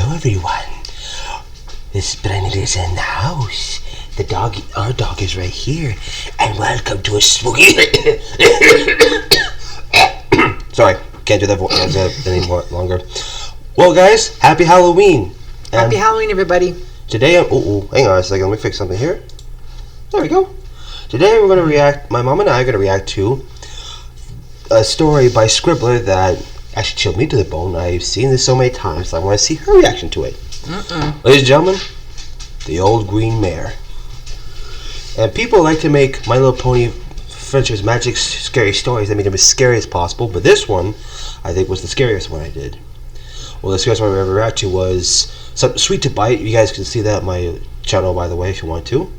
Hello everyone. This Brennan is in the house. Our dog is right here. And welcome to a spooky... Sorry, can't do that voice anymore longer. Well guys, happy Halloween. Happy Halloween everybody. Today, hang on a second, let me fix something here. There we go. Today we're going to react, my mom and I are going to react to a story by Scribbler that actually chilled me to the bone. I've seen this so many times, so I want to see her reaction to it. Ladies and gentlemen, the Old Green Mare. And people like to make My Little Pony Friendship's Magic scary stories. They make them as scary as possible, but this one, I think, was the scariest one I did. Well, the scariest one I ever reacted to was something sweet to bite. You guys can see that on my channel, by the way, if you want to.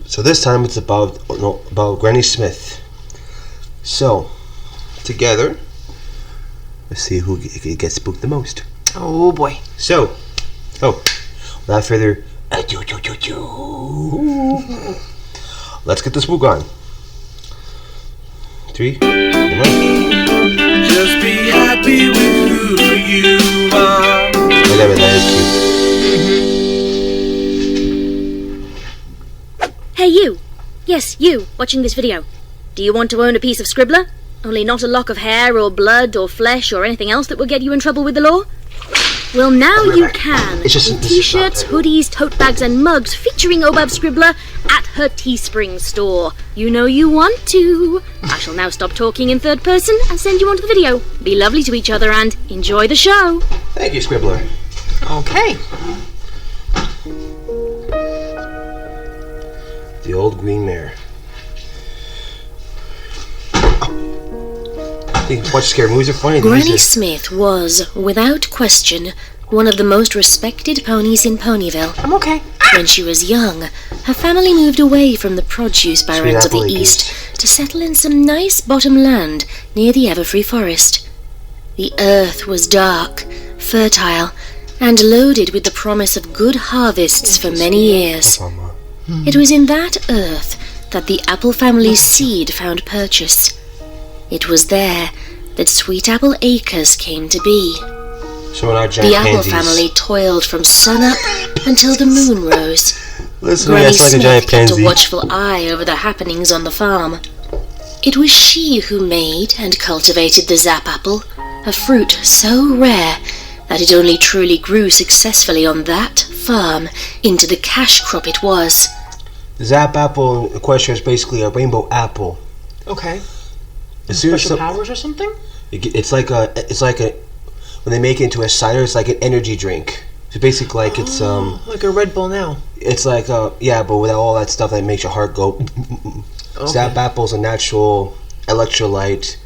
So this time it's about Granny Smith. So, together, let's see who gets spooked the most. Oh boy. So, without further ado, let's get the spook on. 3, 2, 1. Just be happy with who you are. Whatever, that is cute. Hey you! Yes, you, watching this video. Do you want to own a piece of Scribbler? Only not a lock of hair or blood or flesh or anything else that will get you in trouble with the law? Well, now you can, with t-shirts, hoodies, tote bags and mugs featuring Obab Scribbler at her Teespring store. You know you want to. I shall now stop talking in third person and send you on to the video. Be lovely to each other and enjoy the show. Thank you, Scribbler. Okay. The Old Green Mare. I think watch scary movies are funny. Granny Smith was, without question, one of the most respected ponies in Ponyville. I'm okay. When she was young, her family moved away from the produce barons of the East to settle in some nice bottom land near the Everfree Forest. The earth was dark, fertile, and loaded with the promise of good harvests for many years. It was in that earth that the Apple family's seed found purchase. It was there that Sweet Apple Acres came to be. The Apple family toiled from sunup until the moon rose. Granny Smith kept a watchful eye over the happenings on the farm. It was she who made and cultivated the Zap Apple, a fruit so rare that it only truly grew successfully on that farm into the cash crop it was. The Zap Apple in question is basically a rainbow apple. Okay. Special powers or something? It's like a when they make it into a cider, it's like an energy drink. So basically, like it's like a Red Bull now. It's like but without all that stuff that makes your heart go. Okay. Zap Apple's a natural electrolyte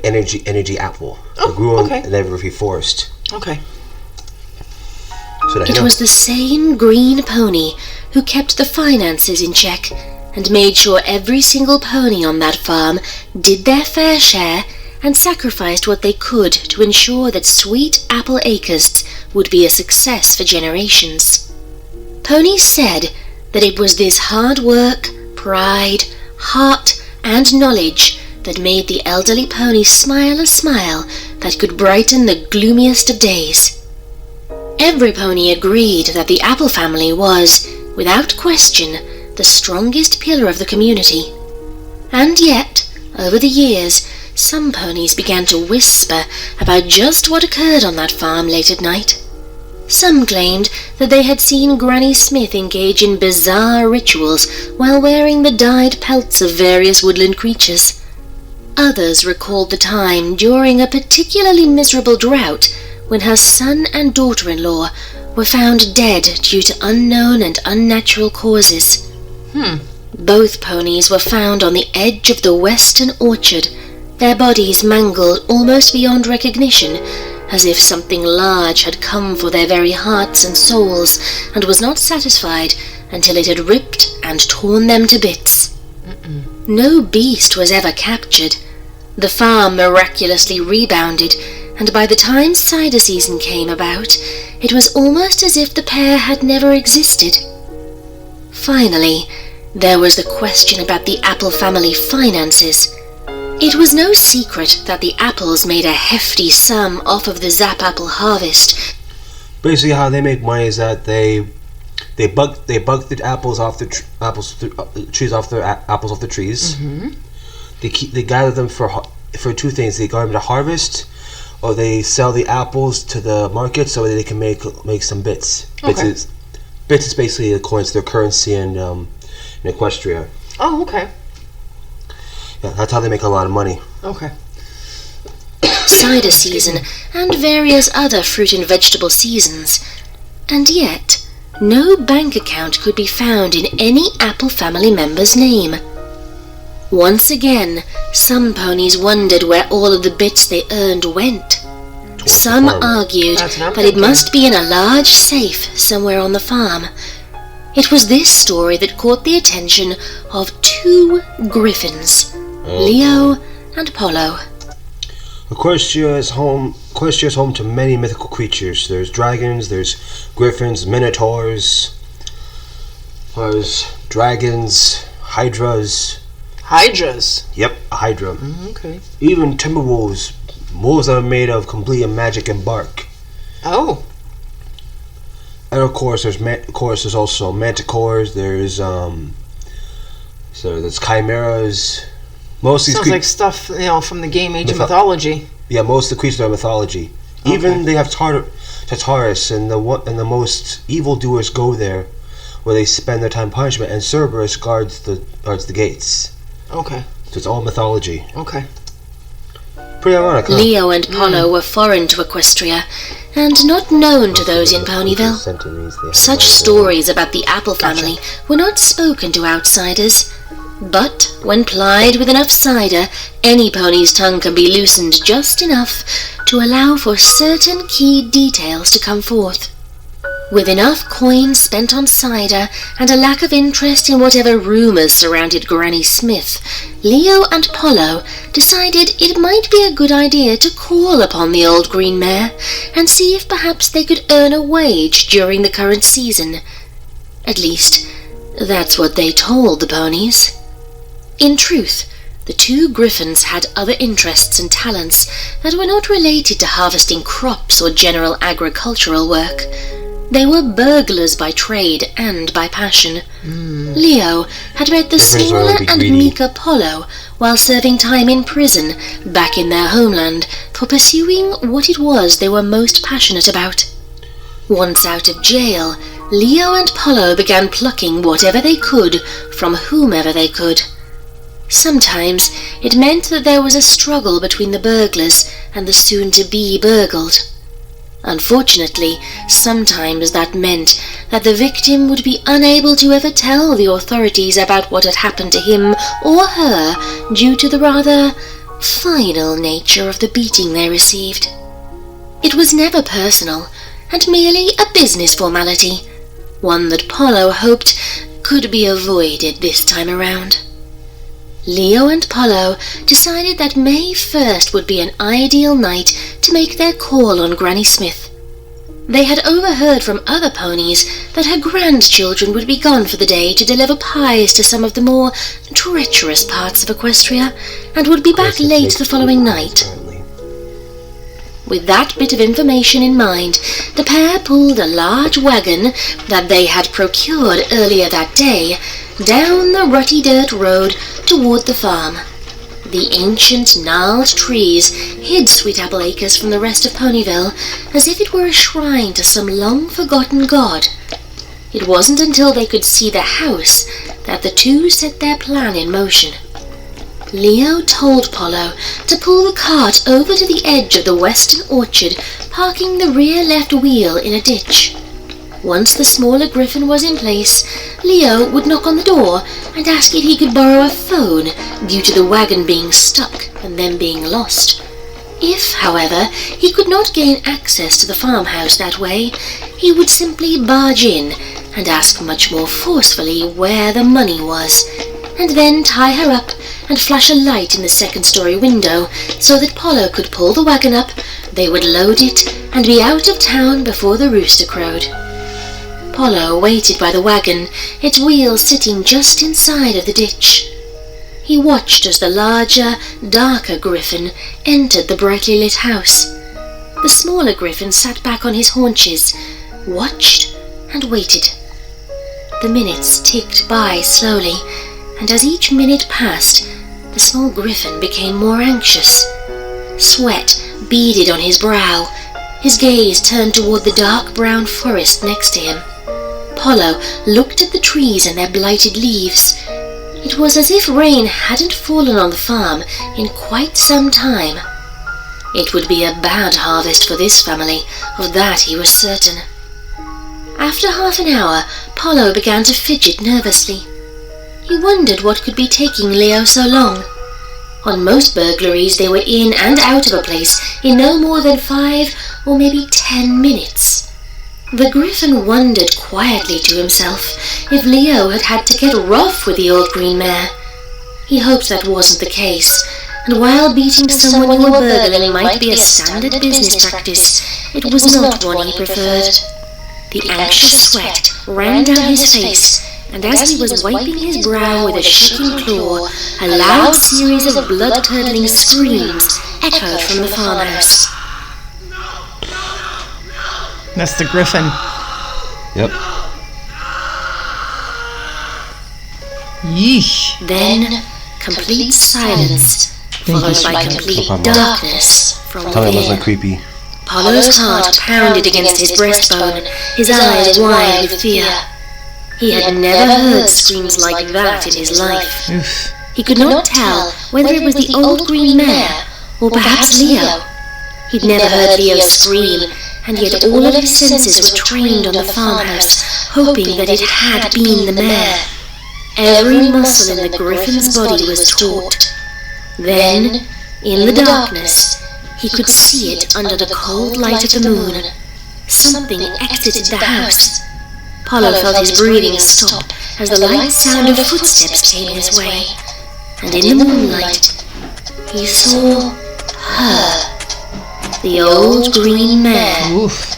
energy apple. It grew in the Everfree Forest. Okay. So it was the same green pony who kept the finances in check and made sure every single pony on that farm did their fair share and sacrificed what they could to ensure that Sweet Apple Acres would be a success for generations. Ponies said that it was this hard work, pride, heart, and knowledge that made the elderly pony smile a smile that could brighten the gloomiest of days. Every pony agreed that the Apple family was, without question, the strongest pillar of the community. And yet, over the years, some ponies began to whisper about just what occurred on that farm late at night. Some claimed that they had seen Granny Smith engage in bizarre rituals while wearing the dyed pelts of various woodland creatures. Others recalled the time during a particularly miserable drought when her son and daughter-in-law were found dead due to unknown and unnatural causes. Both ponies were found on the edge of the western orchard, their bodies mangled almost beyond recognition, as if something large had come for their very hearts and souls and was not satisfied until it had ripped and torn them to bits. No beast was ever captured. The farm miraculously rebounded, and by the time cider season came about, it was almost as if the pair had never existed. Finally, there was the question about the Apple family finances. It was no secret that the apples made a hefty sum off of the Zap Apple harvest. basically how they make money is that they bug the apples off the trees off the apples off the trees. Mm-hmm. They gather them for two things. They gather them to harvest, or they sell the apples to the market so that they can make some bits. Okay. Bits is basically the coins, their currency in Equestria. Oh, okay. Yeah, that's how they make a lot of money. Okay. Cider season, and various other fruit and vegetable seasons. And yet, no bank account could be found in any Apple family member's name. Once again, some ponies wondered where all of the bits they earned went. Some argued That's what I'm that it thinking. must be in a large safe somewhere on the farm. It was this story that caught the attention of two griffins, Leo and Polo. Equestria is home to many mythical creatures. There's dragons, there's griffins, minotaurs, there's dragons, hydras. Hydras. Yep, a hydra. Okay. Even timber wolves that are made of complete magic and bark. Oh. And of course, there's also manticores. There's chimeras. Most of these Sounds like stuff, from the game Age of Mytho- Mythology. Yeah, most of the creatures are mythology. Even they have Tartarus, and the most evil doers go there, where they spend their time punishment, and Cerberus guards the gates. Okay. So it's all mythology. Okay. Pretty ironic, huh? Leo and Polo were foreign to Equestria, and not known to those in Ponyville. Such stories about the Apple family were not spoken to outsiders, but when plied with enough cider, any pony's tongue can be loosened just enough to allow for certain key details to come forth. With enough coins spent on cider and a lack of interest in whatever rumours surrounded Granny Smith, Leo and Polo decided it might be a good idea to call upon the Old Green Mare and see if perhaps they could earn a wage during the current season. At least, that's what they told the ponies. In truth, the two griffins had other interests and talents that were not related to harvesting crops or general agricultural work. They were burglars by trade and by passion. Leo had met the Griffins are smaller really and greedy. meeker Polo while serving time in prison back in their homeland for pursuing what it was they were most passionate about. Once out of jail, Leo and Polo began plucking whatever they could from whomever they could. Sometimes it meant that there was a struggle between the burglars and the soon-to-be burgled. Unfortunately, sometimes that meant that the victim would be unable to ever tell the authorities about what had happened to him or her due to the rather final nature of the beating they received. It was never personal, and merely a business formality, one that Polo hoped could be avoided this time around. Leo and Polo decided that May 1st would be an ideal night to make their call on Granny Smith. They had overheard from other ponies that her grandchildren would be gone for the day to deliver pies to some of the more treacherous parts of Equestria, and would be back late the following night. With that bit of information in mind, the pair pulled a large wagon that they had procured earlier that day down the rutty dirt road toward the farm. The ancient gnarled trees hid Sweetapple Acres from the rest of Ponyville as if it were a shrine to some long-forgotten god. It wasn't until they could see the house that the two set their plan in motion. Leo told Polo to pull the cart over to the edge of the western orchard, parking the rear left wheel in a ditch. Once the smaller griffin was in place, Leo would knock on the door and ask if he could borrow a phone due to the wagon being stuck and then being lost. If, however, he could not gain access to the farmhouse that way, he would simply barge in and ask much more forcefully where the money was, and then tie her up and flash a light in the second-story window so that Polo could pull the wagon up, they would load it, and be out of town before the rooster crowed. Polo waited by the wagon, its wheels sitting just inside of the ditch. He watched as the larger, darker griffin entered the brightly lit house. The smaller griffin sat back on his haunches, watched and waited. The minutes ticked by slowly, and as each minute passed, the small griffin became more anxious. Sweat beaded on his brow. His gaze turned toward the dark brown forest next to him. Apollo looked at the trees and their blighted leaves. It was as if rain hadn't fallen on the farm in quite some time. It would be a bad harvest for this family, of that he was certain. After half an hour, Apollo began to fidget nervously. He wondered what could be taking Leo so long. On most burglaries, they were in and out of a place in no more than 5 or maybe 10 minutes. The griffin wondered quietly to himself if Leo had had to get rough with the Old Green Mare. He hoped that wasn't the case, and while beating someone who were burgling might be a standard business practice, it was not one he preferred. The anxious sweat ran down his face, and as he was wiping his brow with a shaking claw, a loud series of blood-curdling screams echoed from the farmhouse. That's the griffin. Yep. Yeesh. Then, complete silence, followed by complete No problem. darkness from Tell me it wasn't within. creepy. Apollo's heart pounded against his breastbone, his eyes wide with fear. He had never heard screams like that in his life. Oof. He could not tell whether it was the Old Green Mare or perhaps Leo. He'd never heard Leo scream, and yet all of his senses were trained on the farmhouse, hoping that it had been the mare. Every muscle in the griffin's body was taut. Then, in the darkness, he could see it under the cold light of the moon. Something exited the house. Apollo felt his breathing stop as the light sound of footsteps came his way, and in the moonlight, he saw her, the Old Green Mare. Oof.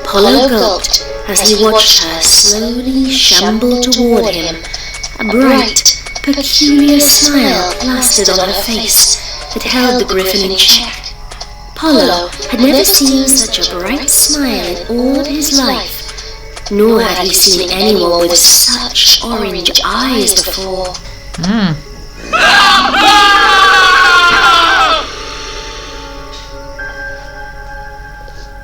Apollo gulped as he watched her slowly shamble toward him. A bright, peculiar smile plastered on her face that held the griffin in check. Apollo had never seen such a bright smile in all of his life, nor had he seen anyone with such orange eyes before.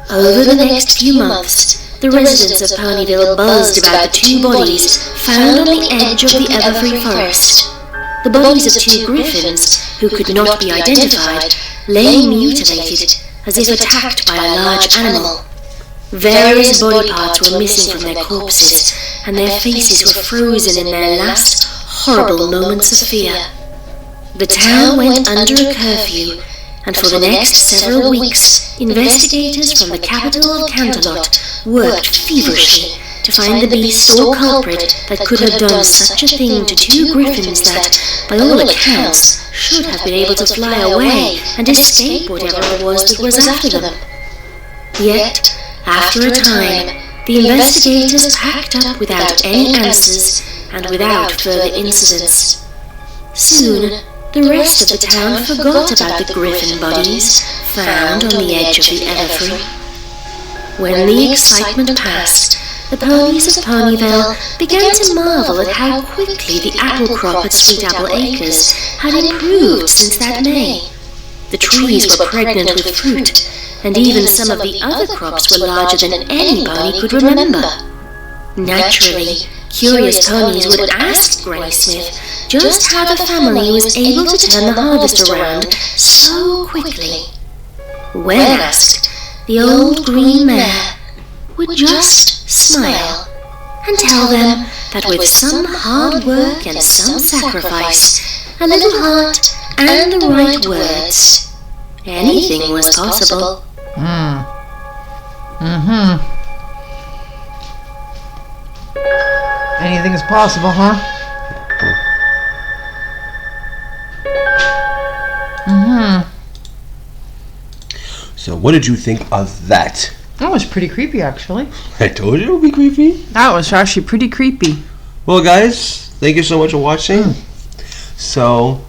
Over the next few months, the residents of Ponyville buzzed about the 2 bodies found on the edge of the everfree forest. The bodies of 2 griffins, who could not be identified, lay mutilated, as if attacked by a large animal. Various body parts were missing from their corpses, and their faces were frozen in their last horrible moments of fear. The town went under a curfew, and for the next several weeks, investigators from the capital of Canterlot worked feverishly to find the beast or culprit that could have done such a thing to 2 griffins that, by all accounts, should have been able to fly away and escape whatever it was that was after them. Yet, after a time, the investigators packed up without any answers and without further incidents. Soon, the rest of the town forgot about the griffin bodies found on the edge of the everfree. When the excitement passed, the ponies of Ponyville began to marvel at how quickly the apple crop at Sweet Apple Acres had improved since that May. The trees were pregnant with fruit, and even some of the other crops were larger than any pony could remember. Naturally, curious ponies would ask Granny Smith just how the family was able to turn the harvest around so quickly. When asked, the Old Green Mare would just smile and tell them that with some hard work and some sacrifice, a little heart and the right words, anything was possible. Anything is possible, huh? So what did you think of that? That was pretty creepy, actually. I told you it would be creepy. That was actually pretty creepy. Well, guys, thank you so much for watching. So,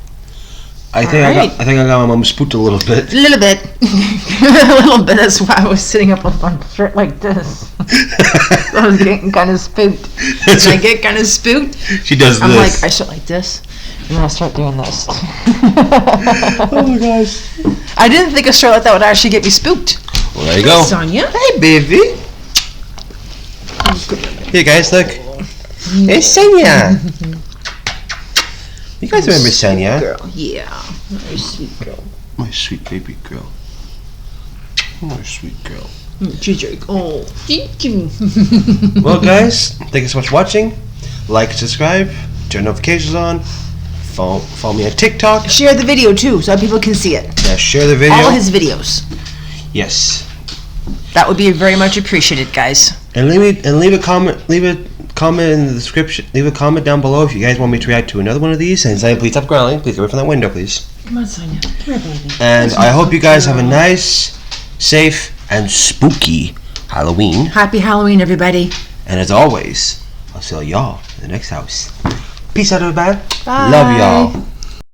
I think Alright. I got my mom spooked a little bit. A little bit. A little bit. That's why I was sitting up on shirt like this. I was getting kind of spooked. When I get kind of spooked, She does I'm this. like, I sit like this, and then I start doing this. Oh my gosh. I didn't think a shirt like that would actually get me spooked. Well, there you go. Sonia. Hey, baby. Here, guys, look. It's Sonia. You guys remember Sonia? Girl, yeah. Very sweet girl. My sweet baby girl. My sweet girl. Gigi. Oh, Gigi. Well, guys, thank you so much for watching. Like, subscribe, turn notifications on. Follow me on TikTok. Share the video too, so that people can see it. Yeah, share the video. All his videos. Yes. That would be very much appreciated, guys. And leave a comment in the description. Leave a comment down below if you guys want me to react to another one of these. And Sonia, please stop growling. Please get away from that window, please. Come on, Sonia. Come here, baby. And I hope you guys have a nice, safe, and spooky Halloween. Happy Halloween, everybody. And as always, I'll see y'all in the next house. Peace out, everybody. Bye. Love y'all.